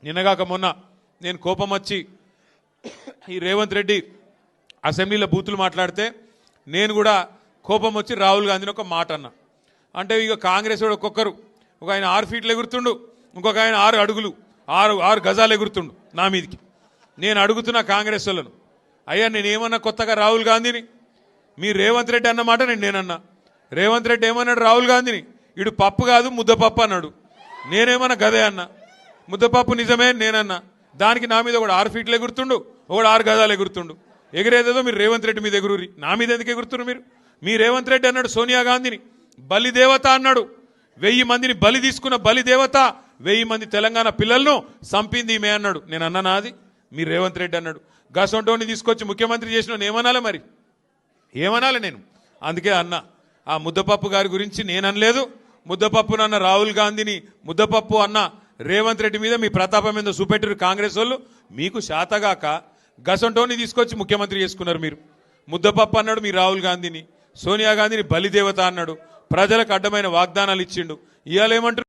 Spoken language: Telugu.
నిన్నగాక మొన్న నేను కోపం వచ్చి ఈ రేవంత్ రెడ్డి అసెంబ్లీలో బూతులు మాట్లాడితే నేను కూడా కోపం వచ్చి రాహుల్ గాంధీని ఒక మాట అన్నా. అంటే ఇక కాంగ్రెస్ వాడు ఒక్కొక్కరు, ఒక ఆయన 6 ఫీట్లు ఎగురుతుండు, ఇంకొక ఆయన 6 అడుగులు 6 గజాలు ఎగురుతుండు నా మీదికి. నేను అడుగుతున్నా కాంగ్రెస్ వాళ్ళను, అయ్యా నేనేమన్నా కొత్తగా రాహుల్ గాంధీని? మీ రేవంత్ రెడ్డి అన్నమాట నేనన్నా. రేవంత్ రెడ్డి ఏమన్నాడు రాహుల్ గాంధీని? ఇడు పప్పు కాదు ముద్దపప్పు అన్నాడు. నేనేమన్నా గదే అన్నా. ముద్దపప్పు నిజమే నేనన్నా. దానికి నా మీద ఒకడు 6 ఫీట్లు ఎగురుతుండు, ఒకడు 6 గజాలు ఎగురుతుండు. ఎగిరేదేదో మీరు రేవంత్ రెడ్డి మీద ఎగురురి, నా మీద ఎందుకు ఎగురుతున్నారు మీరు? మీ రేవంత్ రెడ్డి అన్నాడు సోనియా గాంధీని బలిదేవత అన్నాడు. 1000 మందిని బలి తీసుకున్న బలిదేవత, 1000 మంది తెలంగాణ పిల్లలను సంపింది ఈమె అన్నాడు. నేను అన్నానా? అది మీ రేవంత్ రెడ్డి అన్నాడు. గసొంటోని తీసుకొచ్చి ముఖ్యమంత్రి చేసిన ఏమనాలి మరి? ఏమనాలి నేను? అందుకే అన్నా, ఆ ముద్దపప్పు గారి గురించి నేను అనలేదు. ముద్దపప్పు అన్న రాహుల్ గాంధీని ముద్దపప్పు అన్న రేవంత్ రెడ్డి మీద మీ ప్రతాపం మీద చూపెట్టారు కాంగ్రెస్ వాళ్ళు. మీకు శాతగాక గసొంటోని తీసుకొచ్చి ముఖ్యమంత్రి చేసుకున్నారు మీరు. ముద్దపప్పు అన్నాడు మీ రాహుల్ గాంధీని, సోనియా గాంధీని బలిదేవత అన్నాడు, ప్రజలకు అడ్డమైన వాగ్దానాలు ఇచ్చిండు. ఇవాళ ఏమంటారు?